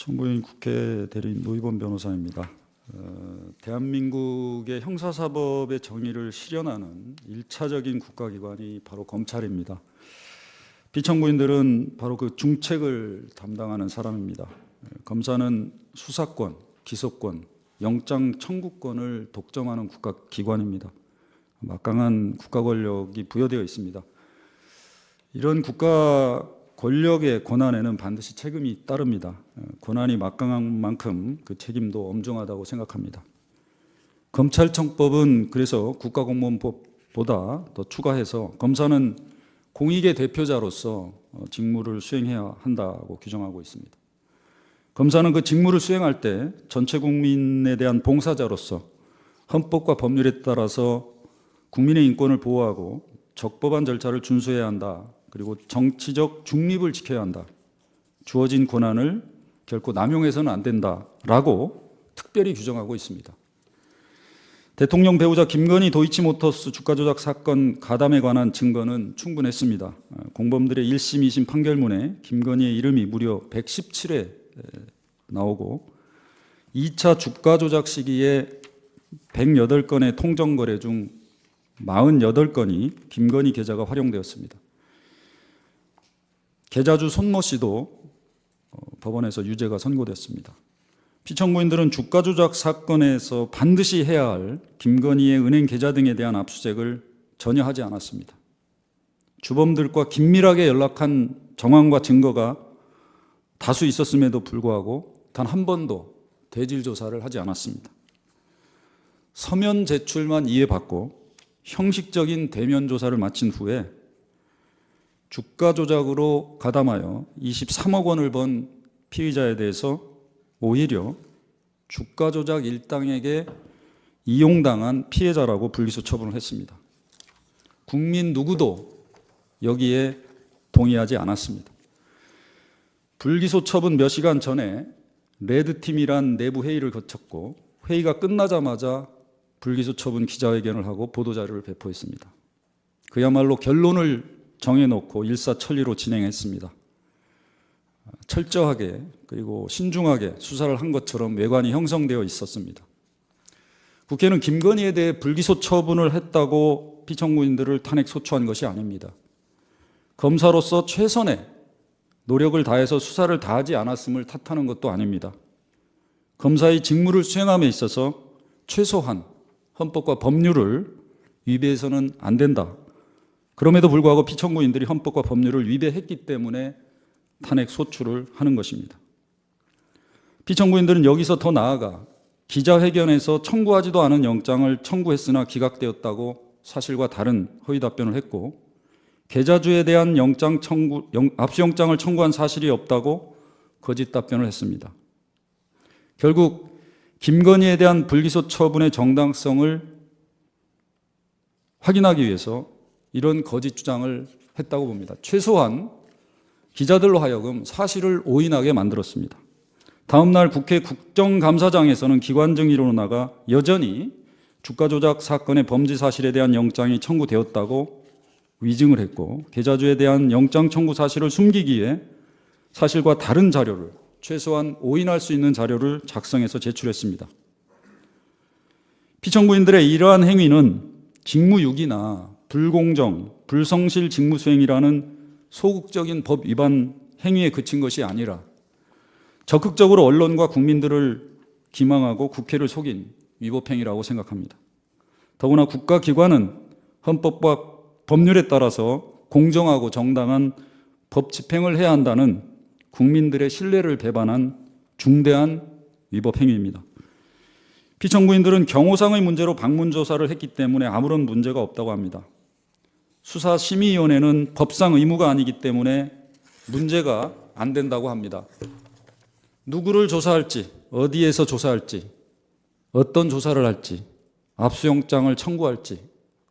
정보인 국회 대리인 노희범 변호사입니다. 대한민국의 형사사법의 정의를 실현하는 1차적인 국가기관이 바로 검찰입니다. 피청구인들은 바로 그 중책을 담당하는 사람입니다. 검사는 수사권, 기소권, 영장 청구권을 독점하는 국가기관입니다. 막강한 국가 권력이 부여되어 있습니다. 이런 국가 권력의 권한에는 반드시 책임이 따릅니다. 권한이 막강한 만큼 그 책임도 엄중하다고 생각합니다. 검찰청법은 그래서 국가공무원법보다 더 추가해서 검사는 공익의 대표자로서 직무를 수행해야 한다고 규정하고 있습니다. 검사는 그 직무를 수행할 때 전체 국민에 대한 봉사자로서 헌법과 법률에 따라서 국민의 인권을 보호하고 적법한 절차를 준수해야 한다. 그리고 정치적 중립을 지켜야 한다. 주어진 권한을 결코 남용해서는 안 된다라고 특별히 규정하고 있습니다. 대통령 배우자 김건희 도이치모터스 주가 조작 사건 가담에 관한 증거는 충분했습니다. 공범들의 1심, 2심 판결문에 김건희의 이름이 무려 117회 나오고 2차 주가 조작 시기에 108건의 통정거래 중 48건이 김건희 계좌가 활용되었습니다. 계좌주 손모 씨도 법원에서 유죄가 선고됐습니다. 피청구인들은 주가 조작 사건에서 반드시 해야 할 김건희의 은행 계좌 등에 대한 압수수색을 전혀 하지 않았습니다. 주범들과 긴밀하게 연락한 정황과 증거가 다수 있었음에도 불구하고 단 한 번도 대질 조사를 하지 않았습니다. 서면 제출만 이해받고 형식적인 대면 조사를 마친 후에 주가 조작으로 가담하여 23억 원을 번 피의자에 대해서 오히려 주가 조작 일당에게 이용당한 피해자라고 불기소 처분을 했습니다. 국민 누구도 여기에 동의하지 않았습니다. 불기소 처분 몇 시간 전에 레드팀이란 내부 회의를 거쳤고 회의가 끝나자마자 불기소 처분 기자회견을 하고 보도자료를 배포했습니다. 그야말로 결론을 정해놓고 일사천리로 진행했습니다. 철저하게 그리고 신중하게 수사를 한 것처럼 외관이 형성되어 있었습니다. 국회는 김건희에 대해 불기소 처분을 했다고 피청구인들을 탄핵 소추한 것이 아닙니다. 검사로서 최선의 노력을 다해서 수사를 다하지 않았음을 탓하는 것도 아닙니다. 검사의 직무를 수행함에 있어서 최소한 헌법과 법률을 위배해서는 안 된다. 그럼에도 불구하고 피청구인들이 헌법과 법률을 위배했기 때문에 탄핵 소추를 하는 것입니다. 피청구인들은 여기서 더 나아가 기자회견에서 청구하지도 않은 영장을 청구했으나 기각되었다고 사실과 다른 허위 답변을 했고 계좌주에 대한 압수영장을 청구한 사실이 없다고 거짓 답변을 했습니다. 결국 김건희에 대한 불기소 처분의 정당성을 확인하기 위해서 이런 거짓 주장을 했다고 봅니다. 최소한 기자들로 하여금 사실을 오인하게 만들었습니다. 다음 날 국회 국정감사장에서는 기관정의로 나가 여전히 주가 조작 사건의 범죄 사실에 대한 영장이 청구되었다고 위증을 했고 계좌주에 대한 영장 청구 사실을 숨기기 위해 사실과 다른 자료를 최소한 오인할 수 있는 자료를 작성해서 제출했습니다. 피청구인들의 이러한 행위는 직무유기나 불공정, 불성실 직무수행이라는 소극적인 법 위반 행위에 그친 것이 아니라 적극적으로 언론과 국민들을 기망하고 국회를 속인 위법행위라고 생각합니다. 더구나 국가기관은 헌법과 법률에 따라서 공정하고 정당한 법 집행을 해야 한다는 국민들의 신뢰를 배반한 중대한 위법행위입니다. 피청구인들은 경호상의 문제로 방문조사를 했기 때문에 아무런 문제가 없다고 합니다. 수사심의위원회는 법상 의무가 아니기 때문에 문제가 안 된다고 합니다. 누구를 조사할지, 어디에서 조사할지, 어떤 조사를 할지, 압수영장을 청구할지,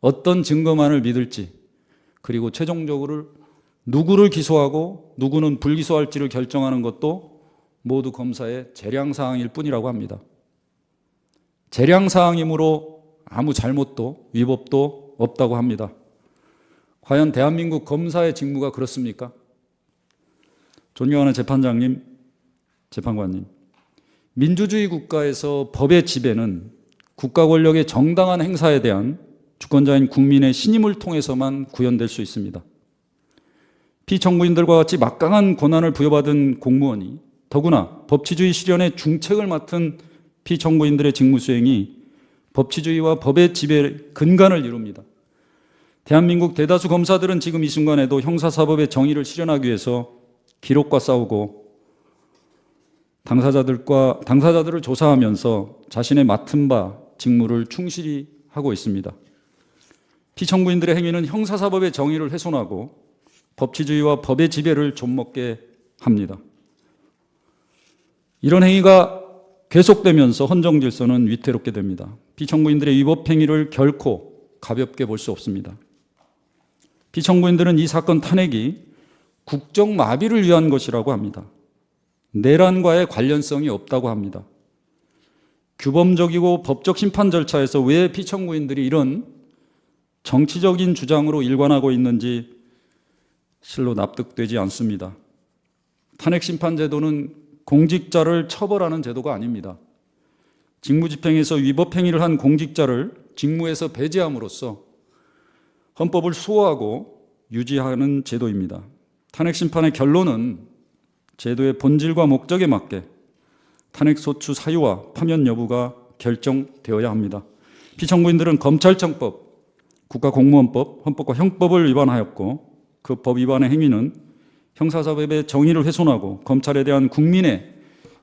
어떤 증거만을 믿을지, 그리고 최종적으로 누구를 기소하고 누구는 불기소할지를 결정하는 것도 모두 검사의 재량사항일 뿐이라고 합니다. 재량사항이므로 아무 잘못도 위법도 없다고 합니다. 과연 대한민국 검사의 직무가 그렇습니까? 존경하는 재판장님, 재판관님, 민주주의 국가에서 법의 지배는 국가 권력의 정당한 행사에 대한 주권자인 국민의 신임을 통해서만 구현될 수 있습니다. 피청구인들과 같이 막강한 권한을 부여받은 공무원이 더구나 법치주의 실현의 중책을 맡은 피청구인들의 직무 수행이 법치주의와 법의 지배의 근간을 이룹니다. 대한민국 대다수 검사들은 지금 이 순간에도 형사사법의 정의를 실현하기 위해서 기록과 싸우고 당사자들을 조사하면서 자신의 맡은 바 직무를 충실히 하고 있습니다. 피청구인들의 행위는 형사사법의 정의를 훼손하고 법치주의와 법의 지배를 좀먹게 합니다. 이런 행위가 계속되면서 헌정질서는 위태롭게 됩니다. 피청구인들의 위법 행위를 결코 가볍게 볼 수 없습니다. 피청구인들은 이 사건 탄핵이 국정마비를 위한 것이라고 합니다. 내란과의 관련성이 없다고 합니다. 규범적이고 법적 심판 절차에서 왜 피청구인들이 이런 정치적인 주장으로 일관하고 있는지 실로 납득되지 않습니다. 탄핵심판제도는 공직자를 처벌하는 제도가 아닙니다. 직무집행에서 위법행위를 한 공직자를 직무에서 배제함으로써 헌법을 수호하고 유지하는 제도입니다. 탄핵심판의 결론은 제도의 본질과 목적에 맞게 탄핵소추 사유와 파면 여부가 결정되어야 합니다. 피청구인들은 검찰청법, 국가공무원법, 헌법과 형법을 위반하였고 그 법 위반의 행위는 형사사법의 정의를 훼손하고 검찰에 대한 국민의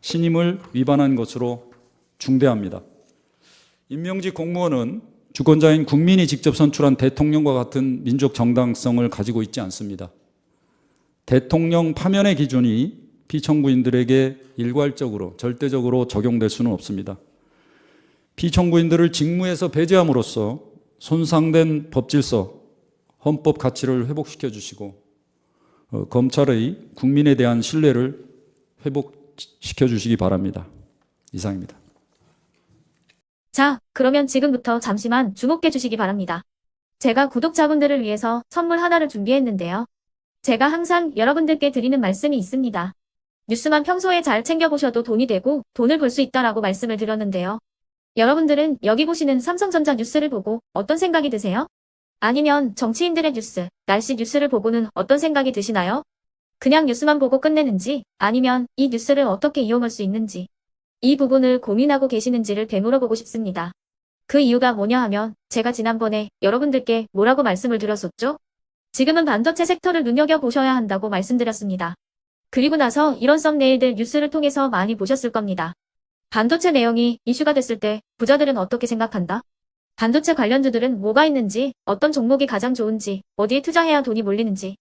신임을 위반한 것으로 중대합니다. 임명직 공무원은 주권자인 국민이 직접 선출한 대통령과 같은 민족 정당성을 가지고 있지 않습니다. 대통령 파면의 기준이 피청구인들에게 일괄적으로 절대적으로 적용될 수는 없습니다. 피청구인들을 직무에서 배제함으로써 손상된 법질서, 헌법 가치를 회복시켜 주시고 검찰의 국민에 대한 신뢰를 회복시켜 주시기 바랍니다. 이상입니다. 자, 그러면 지금부터 잠시만 주목해 주시기 바랍니다. 제가 구독자분들을 위해서 선물 하나를 준비했는데요. 제가 항상 여러분들께 드리는 말씀이 있습니다. 뉴스만 평소에 잘 챙겨보셔도 돈이 되고 돈을 벌 수 있다라고 말씀을 드렸는데요. 여러분들은 여기 보시는 삼성전자 뉴스를 보고 어떤 생각이 드세요? 아니면 정치인들의 뉴스, 날씨 뉴스를 보고는 어떤 생각이 드시나요? 그냥 뉴스만 보고 끝내는지 아니면 이 뉴스를 어떻게 이용할 수 있는지 이 부분을 고민하고 계시는지를 되물어보고 싶습니다. 그 이유가 뭐냐 하면 제가 지난번에 여러분들께 뭐라고 말씀을 드렸었죠? 지금은 반도체 섹터를 눈여겨보셔야 한다고 말씀드렸습니다. 그리고 나서 이런 썸네일들 뉴스를 통해서 많이 보셨을 겁니다. 반도체 내용이 이슈가 됐을 때 부자들은 어떻게 생각한다? 반도체 관련주들은 뭐가 있는지, 어떤 종목이 가장 좋은지, 어디에 투자해야 돈이 몰리는지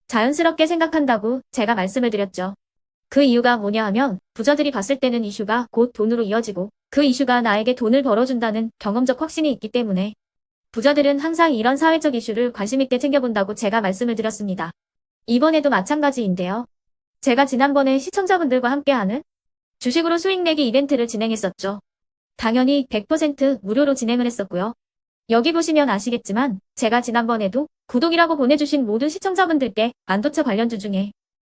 자연스럽게 생각한다고 제가 말씀을 드렸죠. 그 이유가 뭐냐 하면 부자들이 봤을 때는 이슈가 곧 돈으로 이어지고 그 이슈가 나에게 돈을 벌어준다는 경험적 확신이 있기 때문에 부자들은 항상 이런 사회적 이슈를 관심있게 챙겨본다고 제가 말씀을 드렸습니다. 이번에도 마찬가지인데요. 제가 지난번에 시청자분들과 함께하는 주식으로 수익 내기 이벤트를 진행했었죠. 당연히 100% 무료로 진행을 했었고요. 여기 보시면 아시겠지만 제가 지난번에도 구독이라고 보내주신 모든 시청자분들께 반도체 관련주 중에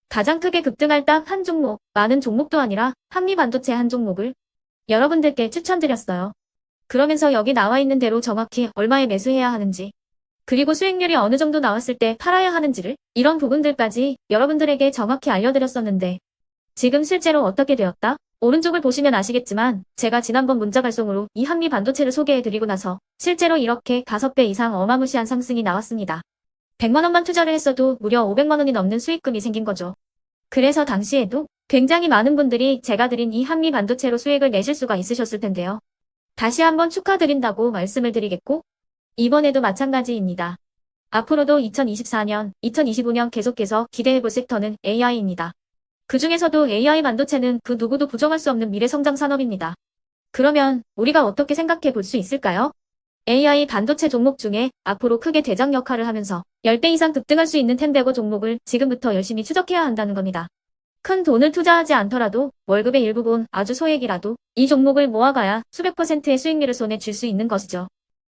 가장 크게 급등할 딱 한 종목, 많은 종목도 아니라 한미반도체 한 종목을 여러분들께 추천드렸어요. 그러면서 여기 나와 있는 대로 정확히 얼마에 매수해야 하는지 그리고 수익률이 어느 정도 나왔을 때 팔아야 하는지를 이런 부분들까지 여러분들에게 정확히 알려드렸었는데 지금 실제로 어떻게 되었다? 오른쪽을 보시면 아시겠지만 제가 지난번 문자 발송으로 이 한미 반도체를 소개해드리고 나서 실제로 이렇게 5배 이상 어마무시한 상승이 나왔습니다. 100만 원만 투자를 했어도 무려 500만 원이 넘는 수익금이 생긴 거죠. 그래서 당시에도 굉장히 많은 분들이 제가 드린 이 한미 반도체로 수익을 내실 수가 있으셨을 텐데요. 다시 한번 축하드린다고 말씀을 드리겠고 이번에도 마찬가지입니다. 앞으로도 2024년, 2025년 계속해서 기대해볼 섹터는 AI입니다. 그 중에서도 AI 반도체는 그 누구도 부정할 수 없는 미래 성장 산업입니다. 그러면 우리가 어떻게 생각해 볼 수 있을까요? AI 반도체 종목 중에 앞으로 크게 대장 역할을 하면서 10배 이상 급등할 수 있는 텐베고 종목을 지금부터 열심히 추적해야 한다는 겁니다. 큰 돈을 투자하지 않더라도 월급의 일부분 아주 소액이라도 이 종목을 모아가야 수백 %의 수익률을 손에 쥘 수 있는 것이죠.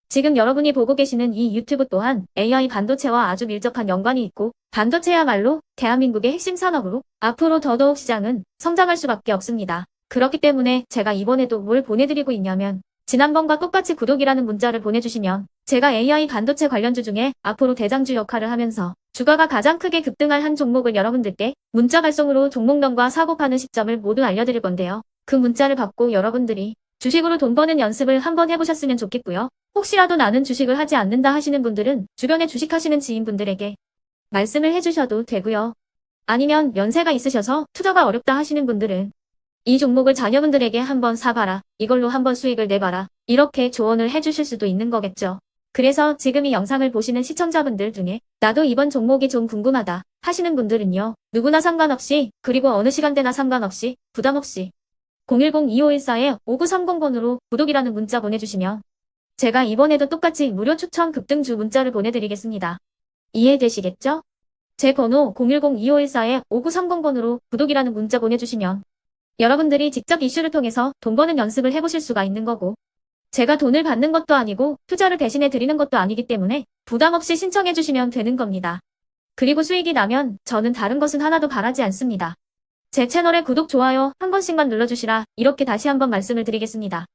지금 여러분이 보고 계시는 이 유튜브 또한 AI 반도체와 아주 밀접한 연관이 있고 반도체야말로 대한민국의 핵심 산업으로 앞으로 더더욱 시장은 성장할 수밖에 없습니다. 그렇기 때문에 제가 이번에도 뭘 보내드리고 있냐면 지난번과 똑같이 구독이라는 문자를 보내주시면 제가 AI 반도체 관련주 중에 앞으로 대장주 역할을 하면서 주가가 가장 크게 급등할 한 종목을 여러분들께 문자 발송으로 종목명과 사고 파는 시점을 모두 알려드릴 건데요. 그 문자를 받고 여러분들이 주식으로 돈 버는 연습을 한번 해보셨으면 좋겠고요. 혹시라도 나는 주식을 하지 않는다 하시는 분들은 주변에 주식하시는 지인분들에게 말씀을 해주셔도 되고요. 아니면 연세가 있으셔서 투자가 어렵다 하시는 분들은 이 종목을 자녀분들에게 한번 사봐라. 이걸로 한번 수익을 내봐라. 이렇게 조언을 해주실 수도 있는 거겠죠. 그래서 지금 이 영상을 보시는 시청자분들 중에 나도 이번 종목이 좀 궁금하다 하시는 분들은요. 누구나 상관없이 그리고 어느 시간대나 상관없이 부담 없이 010-2514-5930번으로 구독이라는 문자 보내주시면 제가 이번에도 똑같이 무료 추천 급등주 문자를 보내드리겠습니다. 이해되시겠죠? 제 번호 010-2514-5930번으로 구독이라는 문자 보내주시면 여러분들이 직접 이슈를 통해서 돈 버는 연습을 해보실 수가 있는 거고 제가 돈을 받는 것도 아니고 투자를 대신해 드리는 것도 아니기 때문에 부담 없이 신청해 주시면 되는 겁니다. 그리고 수익이 나면 저는 다른 것은 하나도 바라지 않습니다. 제 채널에 구독, 좋아요 한 번씩만 눌러주시라 이렇게 다시 한번 말씀을 드리겠습니다.